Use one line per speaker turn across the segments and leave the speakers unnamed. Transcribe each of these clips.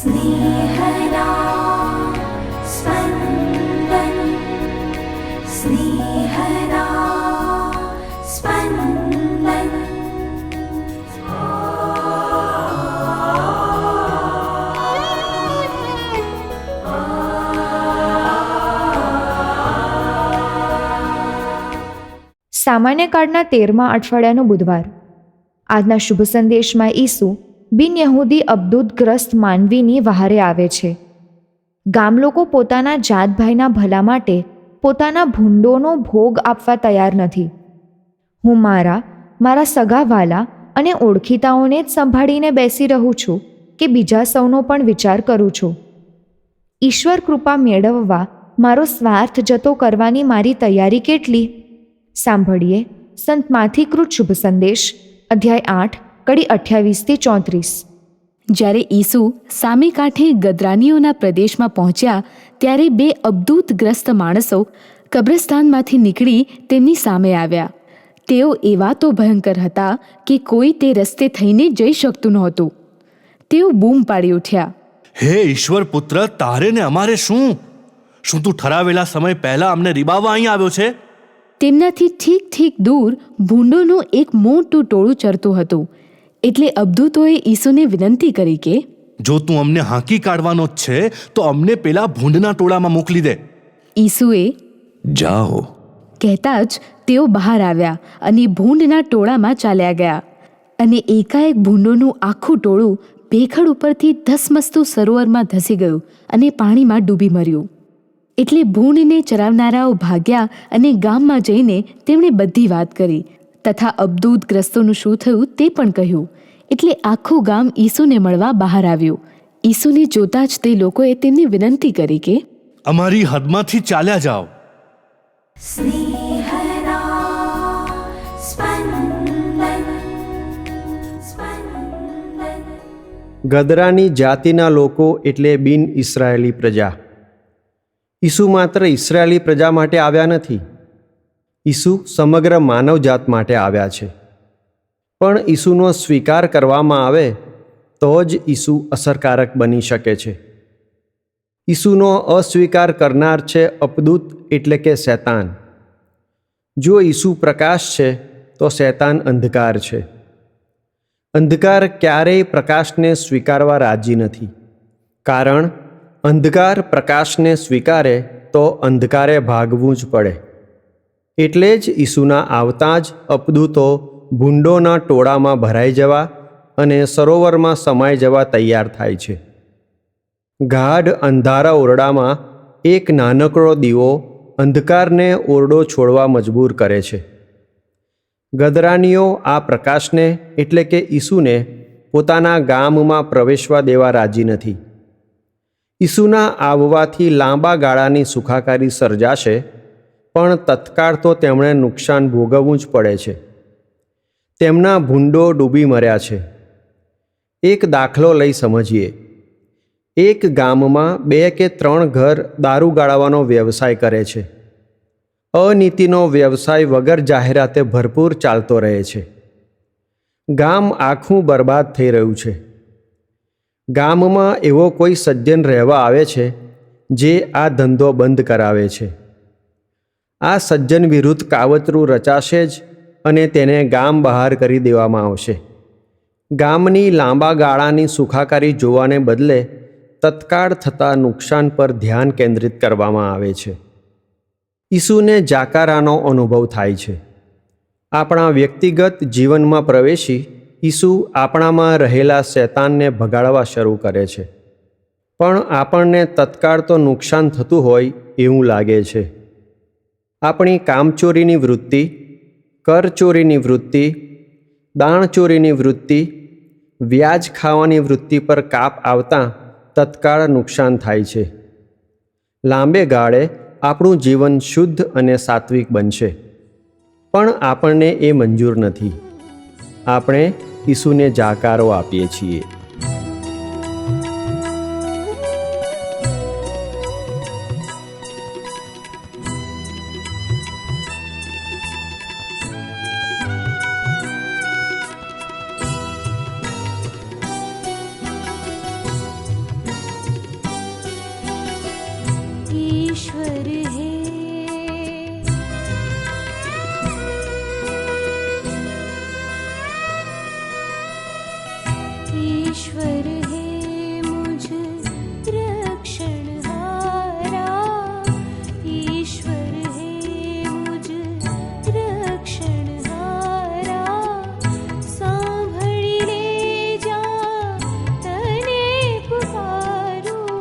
स्नेहदा स्पन्दन स्नेहदा स्पन्दन।
સામાન્ય કાળના 13મા અઠવાડિયાનો બુધવાર. આજના શુભ સંદેશમાં ઈસુ બિન યહૂદી અબદૂતગ્રસ્ત માનવીની વહારે આવે છે. ગામ લોકો પોતાના જાતભાઈના ભલા માટે પોતાના ભૂંડોનો ભોગ આપવા તૈયાર નથી. હું મારા સગા વાલા અને ઓળખીતાઓને જ સંભાળીને બેસી રહું છું કે બીજા સૌનો પણ વિચાર કરું છું. ઈશ્વર કૃપા મેળવવા મારો સ્વાર્થ જતો કરવાની મારી તૈયારી કેટલી? સાંભળીએ સંત માથીકૃત શુભ સંદેશ અધ્યાય 8 કડી 28-34.
જ્યારે ઈસુ સામે કાંઠે ગદરાનીઓના પ્રદેશમાં પહોંચ્યા ત્યારે 2 અબદૂતગ્રસ્ત માણસો કબ્રસ્તાનમાંથી નીકળી તેમની સામે આવ્યા. તેઓ એવા તો ભયંકર હતા કે કોઈ તે રસ્તે થઈને જઈ શકતું નહોતું. તેઓ બૂમ પાડી ઉઠ્યા,
હે ઈશ્વર પુત્ર, તારે ને અમારે શું તું ઠરાવેલા સમય પહેલા અમને રીબાવવા અહીં આવ્યો છે?
તેમનાથી ઠીક દૂર ભૂંડોનું એક મોટું ટોળું ચરતું હતું. એટલે અબદૂતોએ ઈસુને વિનંતી કરી કે,
જો તું અમને હાંકી કાઢવાનો જ છે તો અમને પેલા ભૂંડના ટોળામાં મોકલી દે.
ઈસુએ
જાઓ
કહેતા જ તેઓ બહાર આવ્યા અને ભૂંડના ટોળામાં ચાલ્યા ગયા. અને એકાએક ભૂંડોનું આખું ટોળું ભેખડ ઉપરથી ધસમસતું સરોવરમાં ધસી ગયું અને પાણીમાં ડૂબી મર્યું. એટલે ભૂંડને ચરાવનારાઓ ભાગ્યા અને ગામમાં જઈને તેમણે બધી વાત કરી તથા અબદૂતગ્રસ્તોનું શું થયું તે પણ કહ્યું. એટલે આખું ગામ ઈસુને મળવા બહાર આવ્યું. ઈસુને જોતા જ તે લોકોએ તેમને વિનંતી કરી કે,
અમારી હદમાંથી ચાલ્યા જાઓ.
स्नेहदा स्पन्दन स्पन्दन।
ગદરાની જાતિના લોકો એટલે બિન ઇસરાયેલી પ્રજા. ઈસુ માત્ર ઇસરાયેલી પ્રજા માટે આવ્યા નથી. ઈસુ સમગ્ર માનવજાત માટે આવ્યા છે. પણ ઈસુનો સ્વીકાર કરવામાં આવે તો જ ઈસુ અસરકારક બની શકે છે. ઈસુનો અસ્વીકાર કરનાર છે અપદૂત એટલે કે શૈતાન. જો ઈસુ પ્રકાશ છે તો શૈતાન અંધકાર છે. અંધકાર ક્યારેય પ્રકાશને સ્વીકારવા રાજી નથી. કારણ અંધકાર પ્રકાશને સ્વીકારે તો અંધકારે ભાગવું જ પડે. એટલે જ ઈસુના આવતાં જ અપદૂતો ભૂંડોના ટોળામાં ભરાઈ જવા અને સરોવરમાં સમાઈ જવા તૈયાર થાય છે. ગાઢ અંધારા ઓરડામાં એક નાનકડો દીવો અંધકારને ઓરડો છોડવા મજબૂર કરે છે. ગદરાનીઓ આ પ્રકાશને એટલે કે ઈસુને પોતાના ગામમાં પ્રવેશવા દેવા રાજી નથી. ઈસુના આવવાથી લાંબા ગાળાની સુખાકારી સર્જાશે, પણ તત્કાળ તો તેમણે નુકસાન ભોગવવું જ પડે છે. તેમના ભૂંડો ડૂબી મર્યા છે. એક દાખલો લઈ સમજીએ. એક ગામમાં 2 કે 3 ઘર દારૂ ગાળવાનો વ્યવસાય કરે છે. અનીતિનો વ્યવસાય વગર જાહેરાતે ભરપૂર ચાલતો રહે છે. ગામ આખું બરબાદ થઈ રહ્યું છે. ગામમાં એવો કોઈ સજ્જન રહેવા આવે છે જે આ ધંધો બંધ કરાવે છે. આ સજ્જન વિરુદ્ધ કાવતરું રચાશે જ અને તેને ગામ બહાર કરી દેવામાં આવશે. ગામની લાંબા ગાળાની સુખાકારી જોવાને બદલે તત્કાળ થતા નુકસાન પર ધ્યાન કેન્દ્રિત કરવામાં આવે છે. ઈસુને જાકારાનો અનુભવ થાય છે. આપણા વ્યક્તિગત જીવનમાં પ્રવેશી ઈસુ આપણામાં રહેલા શૈતાનને ભગાડવા શરૂ કરે છે. પણ આપણને તત્કાળ તો નુકસાન થતું હોય એવું લાગે છે. આપણી કામચોરીની વૃત્તિ, કરચોરીની વૃત્તિ, દાણચોરીની વૃત્તિ, વ્યાજ ખાવાની વૃત્તિ પર કાપ આવતાં તત્કાળ નુકસાન થાય છે. લાંબે ગાળે આપણું જીવન શુદ્ધ અને સાત્વિક બનશે, પણ આપણને એ મંજૂર નથી. આપણે ઈસુને જાકારો આપીએ છીએ.
ईश्वर है, ईश्वर है मुझ रक्षणहारा, ईश्वर है मुझ रक्षणहारा, सांभળી લેજા તને પુકારું,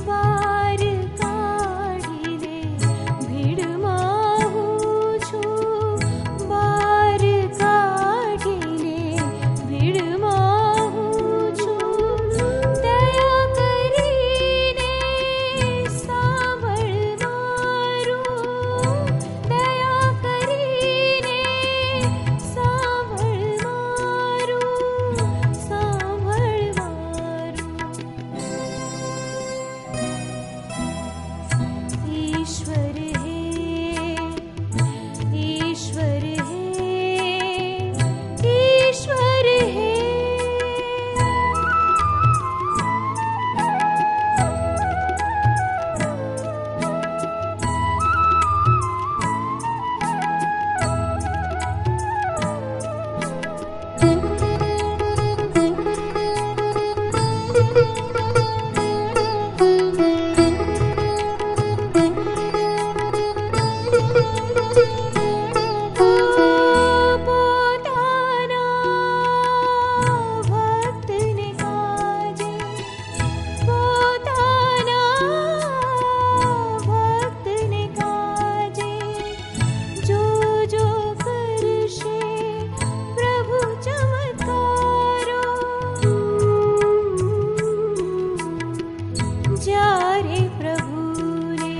વાર કાઢી લે ભીડમાં હું છું, વાર કાઢી લે ભીડમાં હું છું, દયા કરીને સાંભળ મારું, દયા કરીને સાંભળ મારું, સાંભળ મારું, ईश्वर है, ईश्वर है, ईश्वर है। પોતાના ભક્તને કાજે, પોતાના ભક્તને કાજે, જો જો કરશે પ્રભુ ચમત્કારો, જ્યારે પ્રભુને,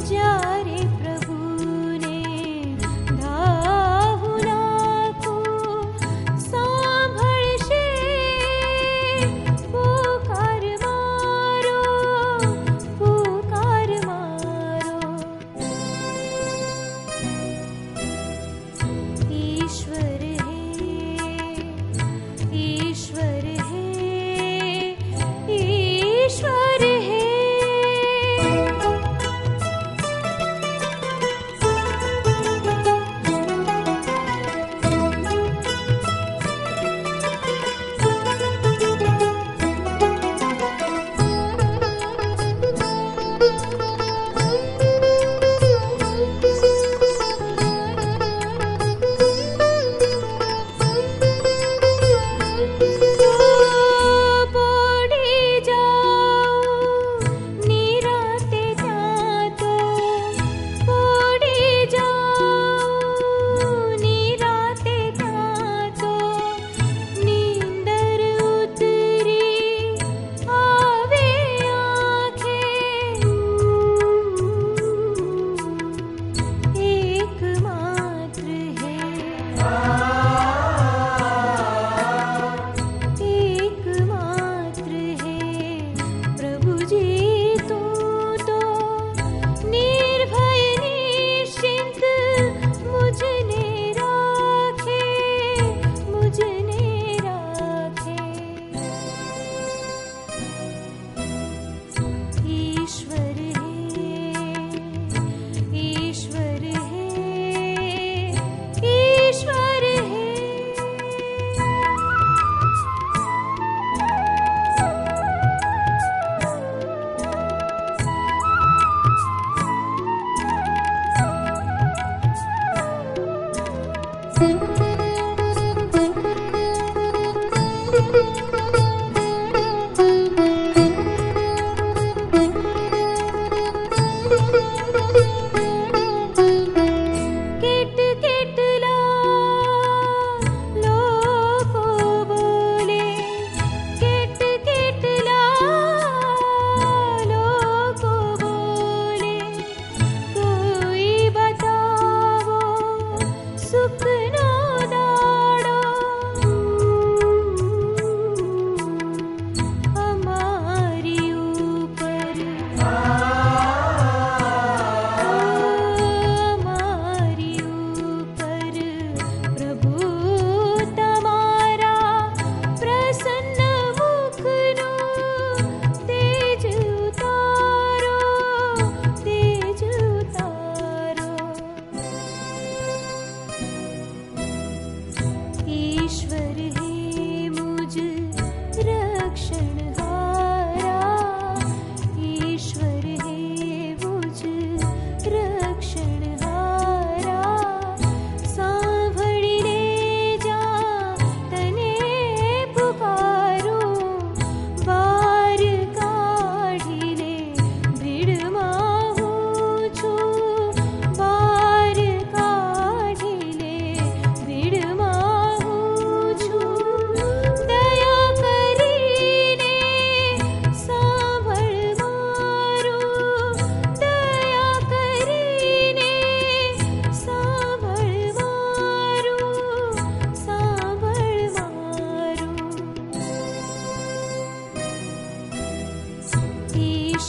જ્યારે પ્રભુને ધાહુ નાખું, સાંભળશે પુકાર મારો, પુકાર મારો, ईश्वर है, ईश्वर है,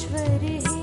ईश्वर हे